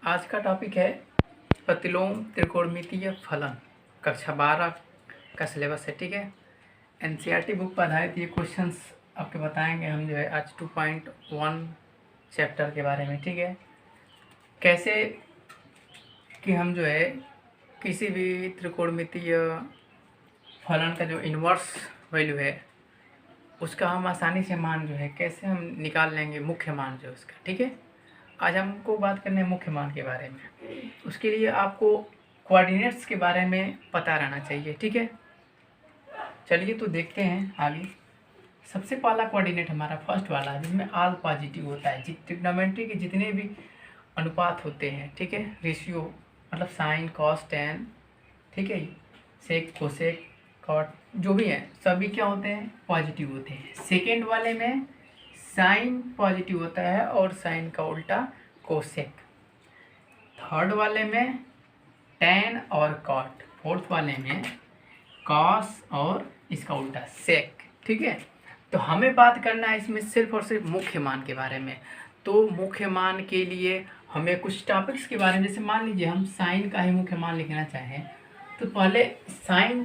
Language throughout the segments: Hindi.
आज का टॉपिक है प्रतिलोम त्रिकोणमितीय फलन, कक्षा 12 का सिलेबस है। ठीक है, एनसीईआरटी बुक पर आधारित ये क्वेश्चंस आपके बताएंगे हम जो है आज 2.1 चैप्टर के बारे में। ठीक है, कैसे कि हम जो है किसी भी त्रिकोणमितीय फलन का जो इन्वर्स वैल्यू है उसका हम आसानी से मान जो है कैसे हम निकाल लेंगे, मुख्य मान जो है उसका। ठीक है, आज हमको बात करने हैं मुख्य मान के बारे में। उसके लिए आपको कोऑर्डिनेट्स के बारे में पता रहना चाहिए। ठीक है, चलिए तो देखते हैं आगे। सबसे पहला कोऑर्डिनेट हमारा फर्स्ट वाला है जिसमें ऑल पॉजिटिव होता है। ट्रिग्नोमेट्री के जितने भी अनुपात होते हैं, ठीक है, रेशियो मतलब साइन कॉस टेन, ठीक है, सेक कोसेक कॉट जो भी है सभी क्या होते हैं, पॉजिटिव होते हैं। सेकेंड वाले में साइन पॉजिटिव होता है और साइन का उल्टा कोसेक। थर्ड वाले में टेन और कॉट। फोर्थ वाले में कॉस और इसका उल्टा सेक। ठीक है, तो हमें बात करना है इसमें सिर्फ और सिर्फ मुख्य मान के बारे में। तो मुख्य मान के लिए हमें कुछ टॉपिक्स के बारे में, जैसे मान लीजिए हम साइन का ही मुख्य मान लिखना चाहें तो पहले साइन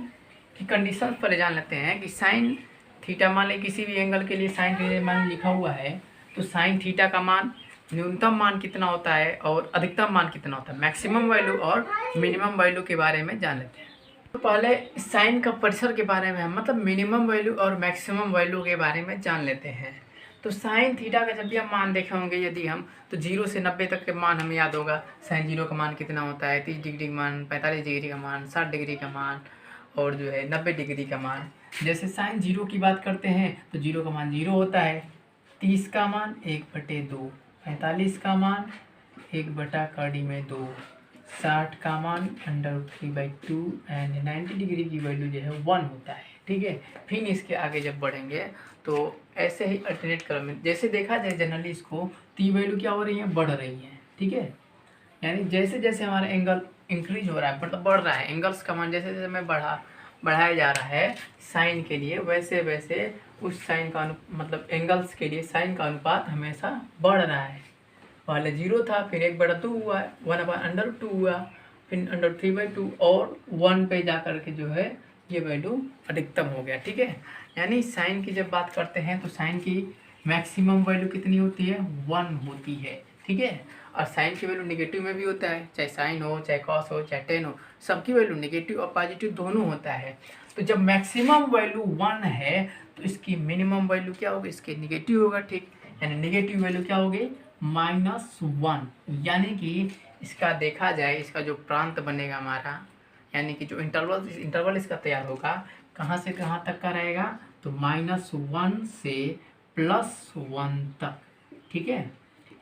की कंडीशन पहले जान लेते हैं कि साइन थीटा, मान ली किसी भी एंगल के लिए साइन थीटा मान लिखा हुआ है तो साइन थीटा का मान न्यूनतम मान कितना होता है और अधिकतम मान कितना होता है, मैक्सिमम वैल्यू और मिनिमम वैल्यू के बारे में जान लेते हैं। तो पहले साइन का परिसर के बारे में हम मतलब मिनिमम वैल्यू और मैक्सिमम वैल्यू के बारे में जान लेते हैं। तो साइन थीटा का जब भी हम मान देखे होंगे यदि हम, तो 0 से 90 तक के मान हमें याद होगा। साइन 0 का मान कितना होता है, 30 डिग्री का मान, 45 डिग्री का मान, 60 डिग्री का मान और जो है 90 डिग्री का मान। जैसे साइन 0 की बात करते हैं तो 0 का मान 0 होता है, 30 का मान 1/2, 45 का मान 1/2, 60 का मान √3/2 एंड 90 डिग्री की वैल्यू जो है 1 होता है। ठीक है, फिर इसके आगे जब बढ़ेंगे तो ऐसे ही अल्टरनेट क्रम में जैसे देखा जाए जनरली इसको, तो ये वैल्यू क्या हो रही है, बढ़ रही है। ठीक है, यानी जैसे जैसे हमारा एंगल इंक्रीज हो रहा है मतलब बढ़ रहा है, एंगल्स का मान जैसे जैसे हमें बढ़ाया जा रहा है साइन के लिए, वैसे वैसे उस साइन का मतलब एंगल्स के लिए साइन का अनुपात हमेशा बढ़ रहा है। पहले 0 था, फिर 1/2 हुआ, 1/√2 हुआ, फिर √3/2 और 1 पे जा कर के जो है ये वैल्यू अधिकतम हो गया। ठीक है, यानी साइन की जब बात करते हैं तो साइन की मैक्सिमम वैल्यू कितनी होती है, 1 होती है। ठीक है, और साइन की वैल्यू निगेटिव में भी होता है, चाहे साइन हो, चाहे कॉस हो, चाहे टेन हो, सबकी वैल्यू निगेटिव और पॉजिटिव दोनों होता है। तो जब मैक्सिमम वैल्यू 1 है तो इसकी मिनिमम वैल्यू क्या होगी, इसके निगेटिव होगा। ठीक, यानी निगेटिव वैल्यू क्या होगी, -1। यानी कि इसका देखा जाए, इसका जो प्रांत बनेगा हमारा, यानी कि जो इंटरवल इसका तैयार होगा कहाँ से कहाँ तक का रहेगा, तो -1 से +1 तक। ठीक है,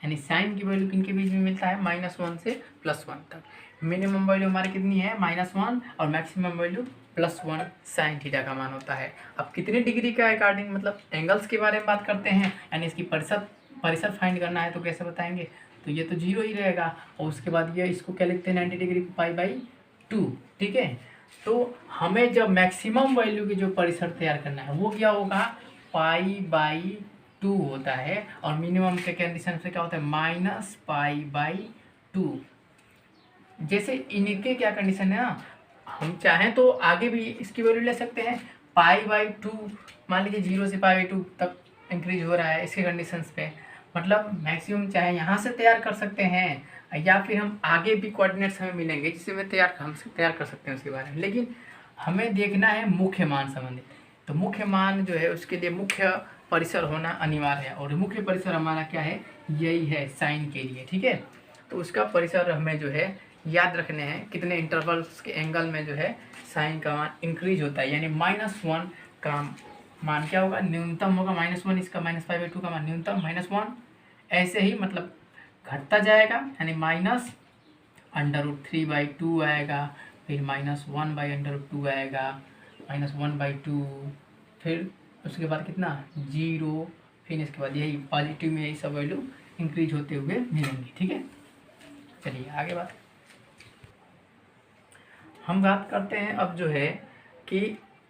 यानी साइन की वैल्यू किनके बीच में मिलता है, -1 से +1 तक। मिनिमम वैल्यू हमारी कितनी है, -1 और मैक्सिमम वैल्यू +1 साइन थीटा का मान होता है। अब कितने डिग्री का अकॉर्डिंग मतलब एंगल्स के बारे में बात करते हैं, यानी इसकी परिसर फाइंड करना है तो कैसे बताएंगे, तो ये तो 0 ही रहेगा और उसके बाद ये इसको क्या लिखते हैं, 90 डिग्री को π/2। ठीक है, तो हमें जब मैक्सिमम वैल्यू की जो परिसर तैयार करना है वो क्या होगा, π/2 होता है और मिनिमम के कंडीशन से क्या होता है, -π/2। जैसे इनके क्या कंडीशन है ना, हम चाहें तो आगे भी इसकी वैल्यू ले सकते हैं, π/2 मान लीजिए 0 से π/2 तक इंक्रीज हो रहा है इसके कंडीशंस पे, मतलब मैक्सिमम चाहे यहाँ से तैयार कर सकते हैं या फिर हम आगे भी कोऑर्डिनेट्स हमें मिलेंगे जिससे हम तैयार कर सकते हैं उसके बारे में। लेकिन हमें देखना है मुख्य मान संबंधित, तो मुख्य मान जो है उसके लिए मुख्य परिसर होना अनिवार्य है और मुख्य परिसर हमारा क्या है, यही है साइन के लिए। ठीक है, तो उसका परिसर हमें जो है याद रखने हैं, कितने इंटरवल्स के एंगल में जो है साइन का मान इंक्रीज होता है, यानी -1 का मान क्या होगा, न्यूनतम होगा -1, इसका -π/2 का मान न्यूनतम -1, ऐसे ही मतलब घटता जाएगा, यानी -√3/2 आएगा, फिर -1/√2 आएगा, -1/2, फिर उसके बाद कितना 0, फिर इसके बाद यही पॉजिटिव में यही सब वैल्यू इंक्रीज होते हुए मिलेंगी। ठीक है, चलिए आगे हम बात करते हैं अब जो है कि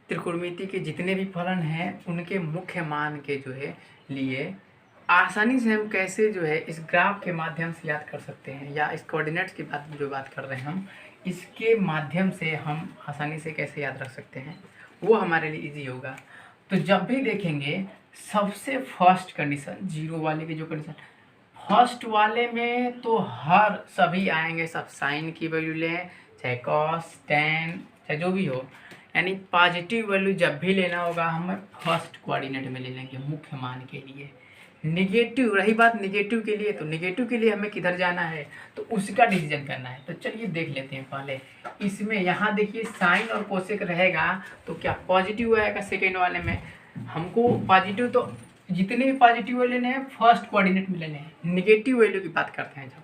त्रिकोणमिति के जितने भी फलन हैं उनके मुख्य मान के जो है लिए आसानी से हम कैसे जो है इस ग्राफ के माध्यम से याद कर सकते हैं, या इस कोऑर्डिनेट्स की बात कर रहे हैं हम, इसके माध्यम से हम आसानी से कैसे याद रख सकते हैं, वो हमारे लिए इजी होगा। तो जब भी देखेंगे सबसे फर्स्ट कंडीशन, जीरो वाले की जो कंडीशन, फर्स्ट वाले में तो हर सभी आएंगे, सब साइन की वैल्यू लें, चाहे कॉस टेन चाहे जो भी हो, यानी पॉजिटिव वैल्यू जब भी लेना होगा हमें फर्स्ट कोऑर्डिनेट में ले लेंगे मुख्य मान के लिए। निगेटिव, रही बात निगेटिव के लिए, तो निगेटिव के लिए हमें किधर जाना है, तो उसका डिसीजन करना है। तो चलिए देख लेते हैं पहले इसमें। यहाँ देखिए साइन और कोसेक रहेगा तो क्या पॉजिटिव आएगा सेकेंड वाले में। हमको पॉजिटिव, तो जितने भी पॉजिटिव वैल्यू लेने हैं फर्स्ट कोऑर्डिनेट में लेने हैं। निगेटिव वैल्यू की बात करते हैं जब,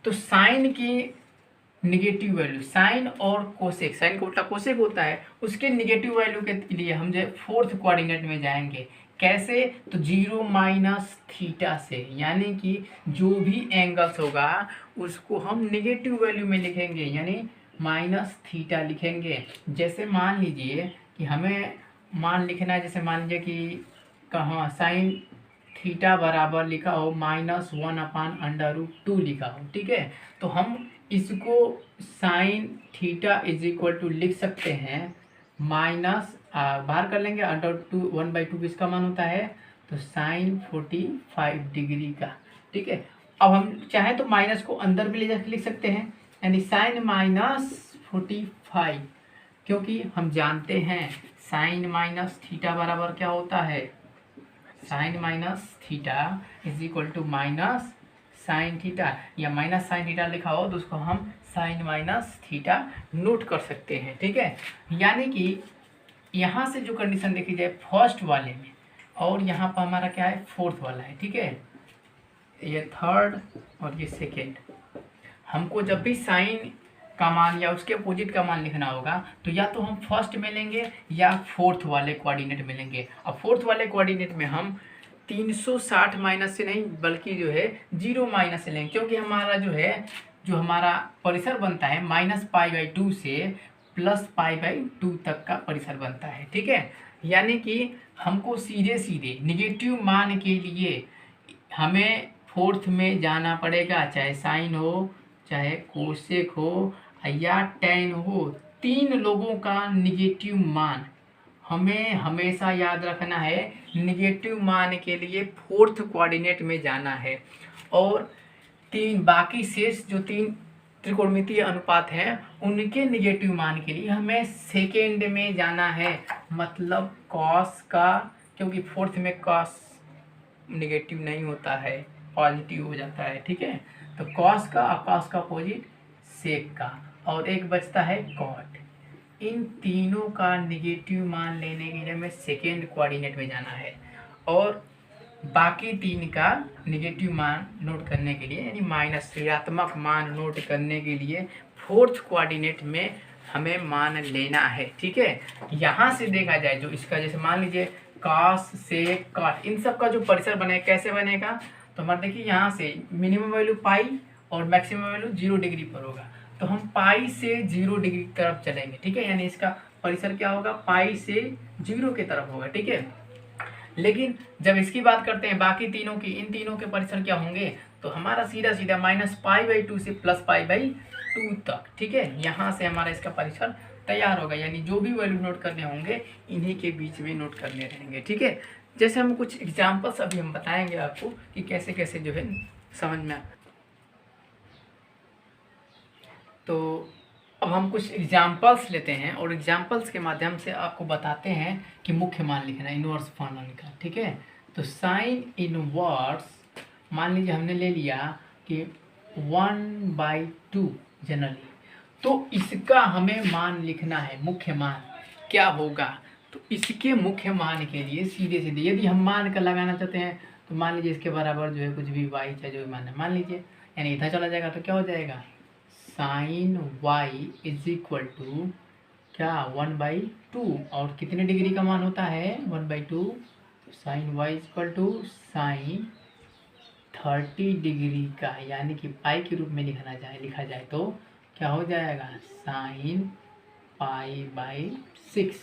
तो साइन की निगेटिव वैल्यू, साइन और कोसेक, साइन का उल्टा कोसेक होता है, उसके निगेटिव वैल्यू के लिए हम जो फोर्थ कोऑर्डिनेट में जाएंगे। कैसे, तो जीरो माइनस थीटा से, यानी कि जो भी एंगल्स होगा उसको हम निगेटिव वैल्यू में लिखेंगे, यानी माइनस थीटा लिखेंगे। जैसे मान लीजिए कि हमें मान लिखना है, जैसे मान लीजिए कि कहाँ साइन थीटा बराबर लिखा हो -1/√2 लिखा हो, ठीक है। तो हम इसको sine theta is equal to लिख सकते हैं माइनस, बाहर कर लेंगे, √2 1/2 किसका मान होता है, तो साइन 45 डिग्री का, ठीक है। अब हम चाहें तो माइनस को अंदर भी ले जाकर लिख सकते हैं, यानी साइन -45, क्योंकि हम जानते हैं साइन माइनस थीटा बराबर क्या होता है, sine minus theta is equal to minus sine theta, या माइनस साइन थीटा लिखा हो तो उसको हम साइन माइनस थीटा नोट कर सकते हैं, ठीक है। यानी कि यहाँ से जो कंडीशन देखी जाए फर्स्ट वाले में, और यहाँ पर हमारा क्या है फोर्थ वाला है, ठीक है, ये थर्ड और ये सेकेंड। हमको जब भी साइन का मान या उसके अपोजिट का मान लिखना होगा तो या तो हम फर्स्ट में लेंगे या फोर्थ वाले कोऑर्डिनेट में लेंगे। अब फोर्थ वाले कोऑर्डिनेट में हम 360 माइनस से नहीं बल्कि जो है 0 माइनस से लेंगे, क्योंकि हमारा जो है जो हमारा परिसर बनता है -π/2 से +π/2 तक का परिसर बनता है, ठीक है। यानी कि हमको सीधे सीधे निगेटिव मान के लिए हमें फोर्थ में जाना पड़ेगा, चाहे साइन हो चाहे कोसेक हो या टेन हो, तीन लोगों का निगेटिव मान हमें हमेशा याद रखना है। निगेटिव मान के लिए फोर्थ कोऑर्डिनेट में जाना है, और तीन बाकी शेष जो तीन त्रिकोणमितीय अनुपात हैं उनके निगेटिव मान के लिए हमें सेकेंड में जाना है, मतलब कॉस का, क्योंकि फोर्थ में कॉस निगेटिव नहीं होता है, पॉजिटिव हो जाता है, ठीक है। तो कॉस का और कॉस का अपोजिट सेक का, और एक बचता है कॉट। इन तीनों का निगेटिव मान लेने के लिए हमें सेकेंड कोऑर्डिनेट में जाना है, और बाकी तीन का निगेटिव मान नोट करने के लिए, यानी माइनस ऋणात्मक मान नोट करने के लिए फोर्थ कोऑर्डिनेट में हमें मान लेना है, ठीक है। यहाँ से देखा जाए जो इसका, जैसे मान लीजिए कॉस सेक कॉट, इन सब का जो परिसर बनेगा कैसे बनेगा, तो हमारे देखिए यहाँ से मिनिमम वैल्यू पाई और मैक्सिमम वैल्यू 0 डिग्री पर होगा, तो हम पाई से 0 डिग्री की तरफ चलेंगे, ठीक है। यानी इसका परिसर क्या होगा, पाई से 0 की तरफ होगा, ठीक है। लेकिन जब इसकी बात करते हैं बाकी तीनों की, इन तीनों के परिसर क्या होंगे, तो हमारा सीधा सीधा -π/2 से +π/2 तक, ठीक है। यहाँ से हमारा इसका परिसर तैयार होगा, यानी जो भी वैल्यू नोट करने होंगे इन्हीं के बीच में नोट करने रहेंगे, ठीक है। जैसे हम कुछ एग्जाम्पल्स अभी हम बताएंगे आपको कि कैसे कैसे जो है समझ में। तो अब हम कुछ एग्जाम्पल्स लेते हैं और एग्जाम्पल्स के माध्यम से आपको बताते हैं कि मुख्य मान लिखना है इनवर्स फलन का, ठीक है। तो साइन इनवर्स मान लीजिए हमने ले लिया कि 1/2 जनरली, तो इसका हमें मान लिखना है, मुख्य मान क्या होगा। तो इसके मुख्य मान के लिए सीधे सीधे यदि हम मान का लगाना चाहते हैं तो मान लीजिए इसके बराबर जो है कुछ भी y चाहे जो भी मान है मान लीजिए, यानी इधर चला जाएगा तो क्या हो जाएगा, sine y is equal to क्या 1/2, और कितने डिग्री का मान होता है 1/2, तो sine y is equal to sine 30 degree का, यानी कि पाई के रूप में लिखा जाए तो क्या हो जाएगा, साइन π/6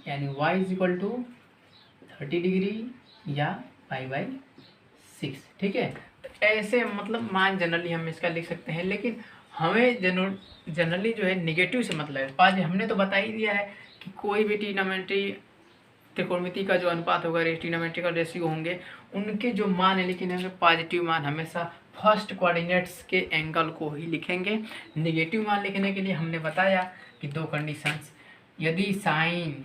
यानी y is equal to 30 degree या π/6, 6, ठीक है। तो ऐसे मतलब मान जनरली हम इसका लिख सकते हैं, लेकिन हमें जनरली जो है निगेटिव से मतलब है। आज हमने तो बता ही दिया है कि कोई भी ट्रिग्नोमेट्री त्रिकोणमिति का जो अनुपात होगा, ट्रिग्नोमेट्रिकल रेशियो होंगे, उनके जो मान है लिखे होंगे पॉजिटिव मान हमेशा फर्स्ट कोऑर्डिनेट्स के एंगल को ही लिखेंगे। निगेटिव मान लिखने के लिए हमने बताया कि दो कंडीशंस, यदि साइन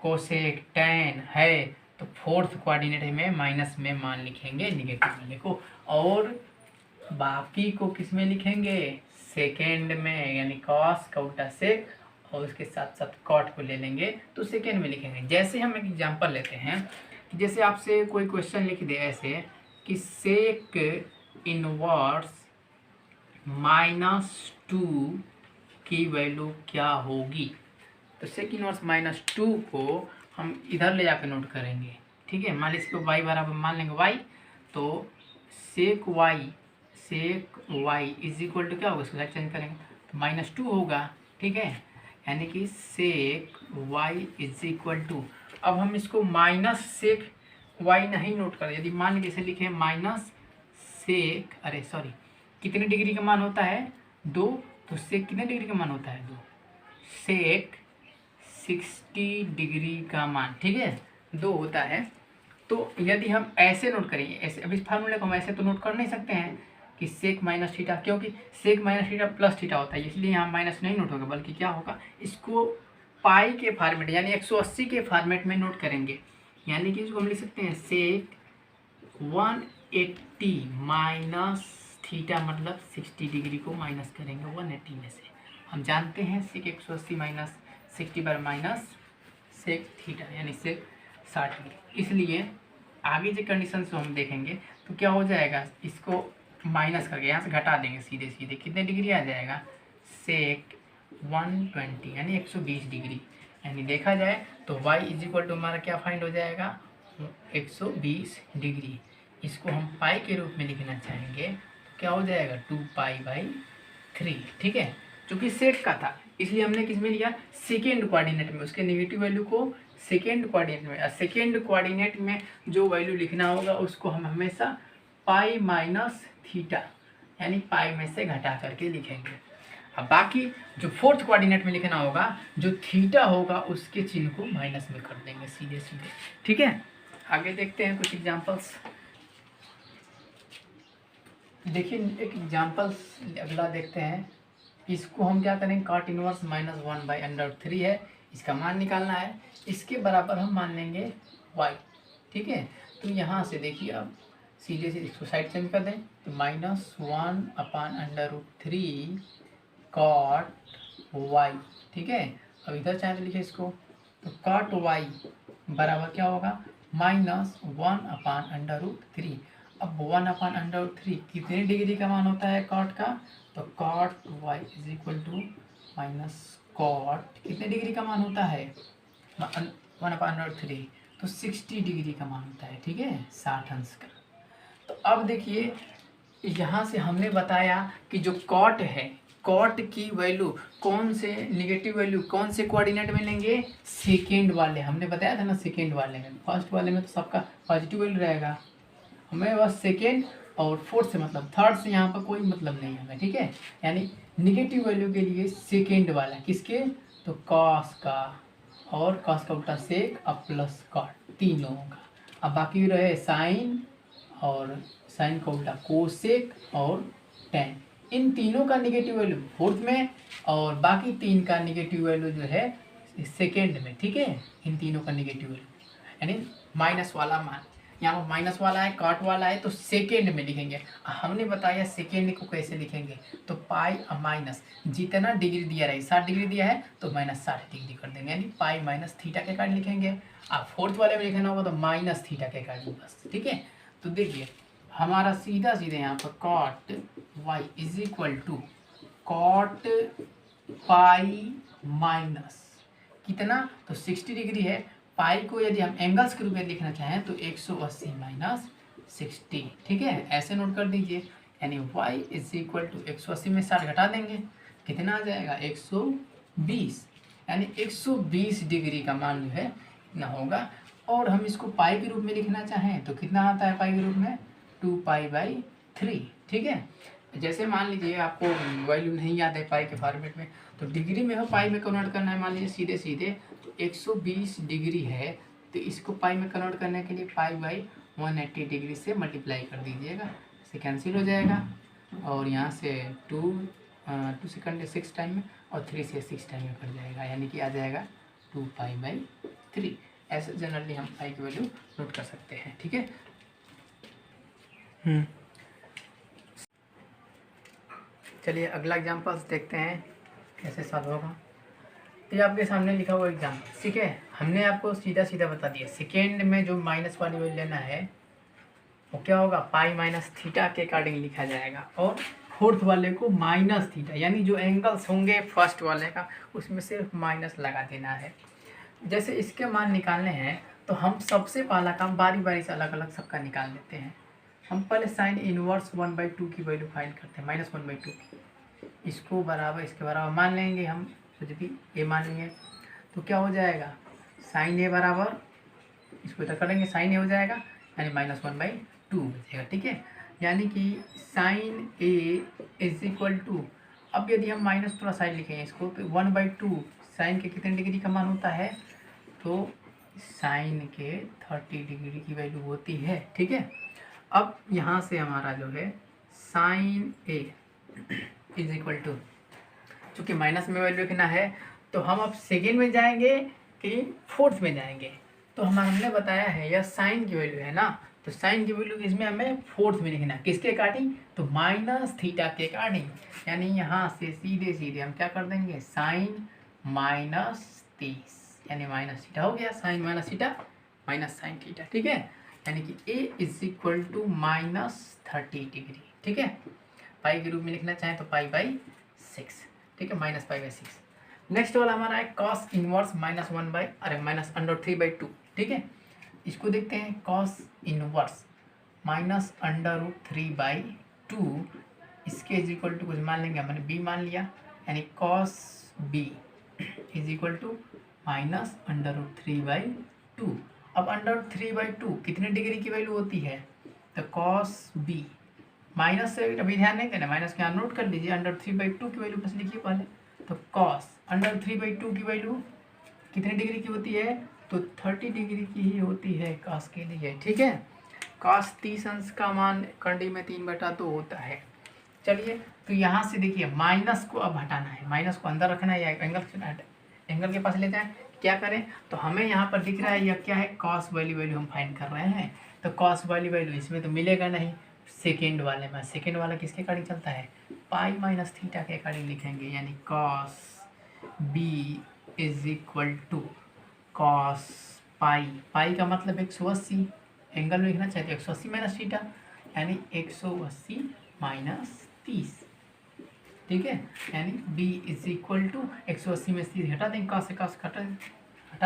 कोसेक टैन है तो फोर्थ कोऑर्डिनेट में माइनस में मान लिखेंगे निगेटिव वाले को, और बाकी को किस में लिखेंगे, सेकेंड में, यानी कॉस का उल्टा सेक, और उसके साथ साथ कॉट को ले लेंगे तो सेकेंड में लिखेंगे। जैसे हम एक एग्जांपल लेते हैं, जैसे आपसे कोई क्वेश्चन लिख दे ऐसे कि सेक इनवर्स -2 की वैल्यू क्या होगी, तो सेक इनवर्स -2 को हम इधर ले जाकर नोट करेंगे, ठीक है। मान लीजिए इसको y बराबर मान लेंगे y, तो सेक y इज इक्वल टू क्या होगा, इसको चेंज करेंगे तो -2 होगा, ठीक है। यानी कि सेक y इज इक्वल टू, अब हम इसको माइनस सेक y नहीं नोट करें, यदि मान लीजिए इसे लिखे माइनस सेक, अरे सॉरी, कितने डिग्री का मान होता है 2, तो सेक कितने डिग्री का मान होता है 2, सेक 60 डिग्री का मान, ठीक है, 2 होता है। तो यदि हम ऐसे नोट करेंगे, ऐसे, अब इस फार्मूले को हम ऐसे तो नोट कर नहीं सकते हैं कि सेक माइनस थीटा, क्योंकि sec minus theta plus theta होता है, इसलिए यहाँ माइनस नहीं नोट होगा, बल्कि क्या होगा, इसको पाई के फॉर्मेट यानी 180 के फॉर्मेट में नोट करेंगे। यानी कि इसको हम लिख सकते हैं सेक 180 माइनस थीटा, मतलब 60 डिग्री को माइनस करेंगे 180 में से। हम जानते हैं सेक 180 माइनस 60 बार माइनस सेक थीटा, यानी सेक 60 डिग्री। इसलिए आगे जो कंडीशन को हम देखेंगे तो क्या हो जाएगा, इसको माइनस करके यहाँ से घटा देंगे सीधे सीधे, कितने डिग्री आ जाएगा, सेक 120 यानी 120 डिग्री। यानी देखा जाए तो y इज इक्वल टू हमारा क्या फाइंड हो जाएगा, 120 डिग्री। इसको हम पाई के रूप में लिखना चाहेंगे तो क्या हो जाएगा 2π/3, ठीक है। चूँकि सेक का था इसलिए हमने किस में लिया, सेकेंड कोऑर्डिनेट में, उसके नेगेटिव वैल्यू को सेकेंड कोऑर्डिनेट में, सेकेंड कोऑर्डिनेट में जो वैल्यू लिखना होगा उसको हम हमेशा पाई माइनस थीटा यानी पाई में से घटा करके लिखेंगे। अब बाकी जो फोर्थ कोऑर्डिनेट में लिखना होगा, जो थीटा होगा उसके चिन्ह को माइनस में कर देंगे सीधे सीधे, ठीक है। आगे देखते हैं कुछ एग्जांपल्स। देखिए एक एग्जांपल्स अगला देखते हैं, इसको हम क्या करेंगे, कॉट इनवर्स -1/√3 है, इसका मान निकालना है, इसके बराबर हम मान लेंगे y, ठीक है। तो यहाँ से देखिए अब सीधे से इसको साइड चेंज कर दें तो -1/√3 कॉट y, ठीक है। अब इधर चाहे तो लिखे इसको, तो कॉट y बराबर क्या होगा, -1/√3। अब 1/√3 कितने डिग्री का मान होता है कॉट का, तो cot y is equal to minus cot कितने डिग्री का मान होता है 1/√3, तो 60 डिग्री का मान होता है, ठीक है, 60 अंश का। तो अब देखिए यहाँ से हमने बताया कि जो कॉट है, कॉट की वैल्यू कौन से नेगेटिव वैल्यू कौन से कोऑर्डिनेट में लेंगे, सेकेंड वाले, हमने बताया था ना सेकेंड वाले में, फर्स्ट वाले में तो सबका पॉजिटिव वैल्यू रहेगा, हमें बस सेकेंड और फोर्थ से मतलब, थर्ड से यहाँ पर कोई मतलब नहीं हमें, ठीक है। यानी निगेटिव वैल्यू के लिए सेकेंड वाला किसके, तो कॉस का, और कॉस का उल्टा सेक और प्लस कॉट, तीनों का। अब बाकी रहे साइन, और साइन का उल्टा कोसेक और टैन, इन तीनों का निगेटिव वैल्यू फोर्थ में, और बाकी तीन का निगेटिव वैल्यू जो है सेकेंड में, ठीक है। इन तीनों का निगेटिव वैल्यू यानी माइनस वाला मान, यहाँ पर माइनस वाला है, कॉट वाला है, तो सेकेंड में लिखेंगे। हमने बताया सेकेंड को कैसे लिखेंगे, तो पाई और माइनस, जितना डिग्री दिया रहे, 60 डिग्री दिया है तो -60 डिग्री कर देंगे, यानी पाई माइनस थीटा के अकॉर्डिंग लिखेंगे। अब फोर्थ वाले में लिखना होगा तो माइनस थीटा के अकॉर्डिंग बस, ठीक है। तो देखिए हमारा सीधा सीधे यहाँ पर cot y is equal to cot pi minus कितना, तो 60 डिग्री है। पाई को यदि हम एंगल्स के रूप में लिखना चाहें तो 180 माइनस 60, ठीक है, ऐसे नोट कर दीजिए। यानी y इज इक्वल टू 180 में 60 घटा देंगे, कितना आ जाएगा 120, यानी 120 डिग्री का मान जो है इतना होगा। और हम इसको पाई के रूप में लिखना चाहें तो कितना आता है पाई के रूप में, 2π/3। ठीक है, जैसे मान लीजिए आपको वैल्यू नहीं याद है पाई के फॉर्मेट में, तो डिग्री में हो पाई में कन्वर्ट करना है। मान लीजिए सीधे सीधे तो 120 डिग्री है, तो इसको पाई में कन्वर्ट करने के लिए π/180 डिग्री से मल्टीप्लाई कर दीजिएगा, इसे कैंसिल हो जाएगा। और यहाँ से 2 सेकंड 6 टाइम में और 3 से 6 टाइम में कट जाएगा, यानी कि आ जाएगा 2π/3। ऐसे जनरली हम पाई की वैल्यू नोट कर सकते हैं। ठीक है, चलिए अगला एग्जाम्पल्स देखते हैं कैसे सॉल्व होगा। तो ये आपके सामने लिखा हुआ एग्जाम, ठीक है, हमने आपको सीधा सीधा बता दिया। सेकेंड में जो माइनस वाली वैल्यू लेना है वो क्या होगा, π-θ के अकॉर्डिंग लिखा जाएगा, और फोर्थ वाले को -θ, यानी जो एंगल्स होंगे फर्स्ट वाले का उसमें सिर्फ माइनस लगा देना है। जैसे इसके मान निकालने हैं तो हम सबसे पहला काम बारी बारी से अलग अलग सबका निकाल लेते हैं। हम पहले साइन इनवर्स 1/2 की वैल्यू फाइंड करते हैं, -1/2 की। इसको बराबर इसके बराबर मान लेंगे हम, कुछ भी ए मान लेंगे, तो क्या हो जाएगा, साइन ए बराबर, इसको इधर करेंगे साइन ए हो जाएगा, यानी -1/2 बचेगा। ठीक है, यानी कि sine A is equal to, अब यदि हम माइनस थोड़ा साइड लिखेंगे इसको, तो 1/2 साइन के कितने डिग्री का मान होता है, तो साइन के 30 डिग्री की वैल्यू होती है। ठीक है, अब यहाँ से हमारा जो है sine A is equal to, चूँकि माइनस में वैल्यू लिखना है तो हम अब सेकेंड में जाएंगे कि फोर्थ में जाएंगे, तो हमने बताया है यह साइन की वैल्यू है ना, तो साइन की वैल्यू इसमें हमें फोर्थ में लिखना है, किसके अकॉर्डिंग, तो -θ के अकॉर्डिंग। यानी यहाँ से सीधे सीधे हम क्या कर देंगे, साइन -30, यानी -θ हो गया, साइन -θ माइनस साइन थीटा। ठीक है, यानी कि a is equal to -30 degree. ठीक है, पाई के रूप में लिखना चाहें तो π/6। ठीक है, -π/6। नेक्स्ट वाला हमारा है कॉस इनवर्स -√3/2। ठीक है, इसको देखते हैं, कॉस इनवर्स -√3/2, इसके इज इक्वल टू कुछ मान लेंगे, हमने b मान लिया, यानी cos b is equal to -√3/2। अब √3/2 कितने डिग्री की वैल्यू होती है, तो कॉस b, माइनस से अभी ध्यान नहीं देना, माइनस के यहाँ नोट कर लीजिए, √3/2 की वैल्यू बस लिखिए पहले, तो कॉस √3/2 की वैल्यू कितने डिग्री की होती है, तो 30 डिग्री की ही होती है कॉस के लिए। ठीक है, कॉस 30 अंश का मान कंडी में 3/2 होता है। चलिए, तो यहाँ से देखिए माइनस को अब हटाना है, माइनस को अंदर रखना है या एंगल के पास ले जाएं, क्या करें, तो हमें यहाँ पर दिख रहा है यह क्या है, कॉस वाली वैल्यू हम फाइंड कर रहे हैं, तो कॉस वाली वैल्यू इसमें तो मिलेगा नहीं, सेकेंड वाले में, सेकेंड वाला किसके अकॉर्डिंग चलता है, π-θ के अकॉर्डिंग लिखेंगे, यानी cos B is equal to cos pi का मतलब 180, एंगल में लिखना चाहिए 180 -θ, यानी 180 - 30। ठीक है, यानी b इज इक्वल टू 180 में 30 हटा देंगे, कॉस से कॉस हटा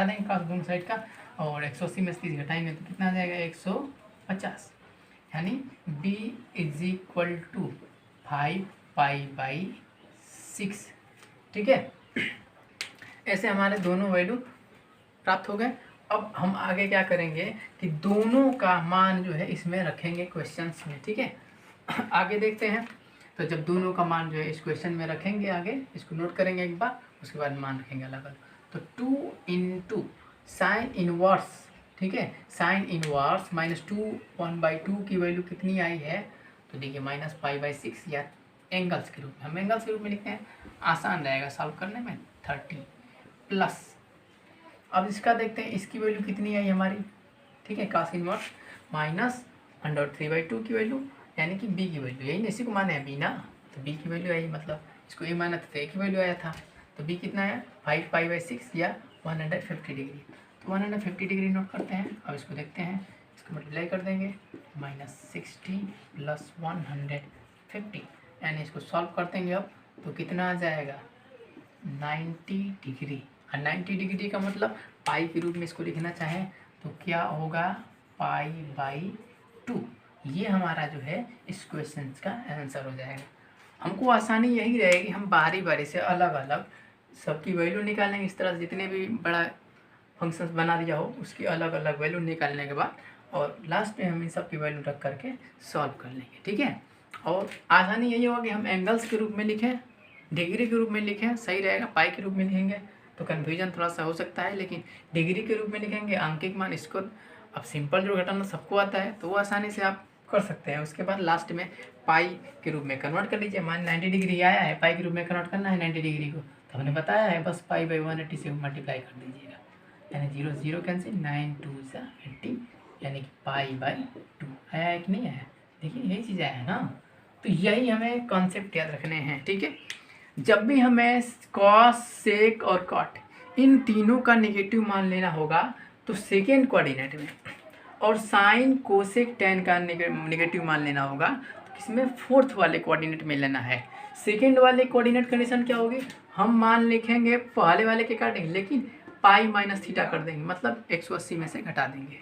देंगे, कॉस दोनों साइड का, और 180 में 30 घटाएंगे तो कितना आ जाएगा, 150, यानी b इज इक्वल टू 5π/6। ठीक है, ऐसे हमारे दोनों वैल्यू प्राप्त हो गए। अब हम आगे क्या करेंगे कि दोनों का मान जो है इसमें रखेंगे क्वेश्चंस में। ठीक है, आगे देखते हैं, तो जब दोनों का मान जो है इस क्वेश्चन में रखेंगे, आगे इसको नोट करेंगे एक बार, उसके बाद मान रखेंगे अलग अलग। तो 2 × साइन इनवर्स, ठीक है, साइन इनवर्स -2 1/2 की वैल्यू कितनी आई है, तो देखिए -π/6, या एंगल्स के रूप में, हम एंगल्स के रूप में लिखते हैं, आसान रहेगा सॉल्व करने में, 30 प्लस, अब इसका देखते हैं इसकी वैल्यू कितनी आई हमारी। ठीक है, कॉस इनवर्स -√3/2 की वैल्यू, यानी कि b की वैल्यू, यही इसी को माने हैं b ना, तो b की वैल्यू आई, मतलब इसको a माना था तो a की वैल्यू आया था, तो b कितना है 5π/6 या 150 डिग्री, तो 150 डिग्री नोट करते हैं। अब इसको देखते हैं, इसको मल्टीप्लाई कर देंगे, -60 + 150, यानी इसको सॉल्व कर देंगे अब, तो कितना आ जाएगा 90 डिग्री। और 90 डिग्री का मतलब पाई के रूप में इसको लिखना चाहें तो क्या होगा, π/2। ये हमारा जो है इस क्वेश्चन का आंसर हो जाएगा। हमको आसानी यही रहेगी, हम बारी बारी से अलग अलग सबकी वैल्यू निकालेंगे, इस तरह से जितने भी बड़ा फंक्शंस बना दिया हो उसकी अलग अलग वैल्यू निकालने के बाद और लास्ट में हम इन सब की वैल्यू रख करके सॉल्व कर लेंगे, ठीक है। और आसानी यही होगा कि हम एंगल्स के रूप में लिखें, डिग्री के रूप में लिखें, सही रहेगा। पाई के रूप में लिखेंगे तो कन्फ्यूजन थोड़ा सा हो सकता है, लेकिन डिग्री के रूप में लिखेंगे, अंकिक मान, इसको अब सिंपल जो घटाना सबको आता है तो वो आसानी से आप कर सकते हैं। उसके बाद लास्ट में पाई के रूप में कन्वर्ट कर लीजिए। मान 90 डिग्री आया है, पाई के रूप में कन्वर्ट करना है 90 डिग्री को, तो हमने बताया है बस पाई बाई 180 से मल्टीप्लाई कर दीजिएगा, यानी 0 0 कैंसिल, 9 2 80, यानी कि पाई बाई 2 आया है कि नहीं आया? देखिए यही चीज़ आया है ना। तो यही हमें कॉन्सेप्ट याद रखने हैं, ठीक है। जब भी हमें कॉस, सेक और कॉट इन तीनों का नेगेटिव मान लेना होगा तो सेकेंड कोऑर्डिनेट में, और साइन, कोसेक, टैन का नेगेटिव मान लेना होगा तो किसमें? फोर्थ वाले कोऑर्डिनेट में लेना है। सेकेंड वाले कोऑर्डिनेट कंडीशन क्या होगी? हम मान लिखेंगे पहले वाले के काटेंगे, लेकिन पाई माइनस थीटा कर देंगे, मतलब 180 में से घटा देंगे।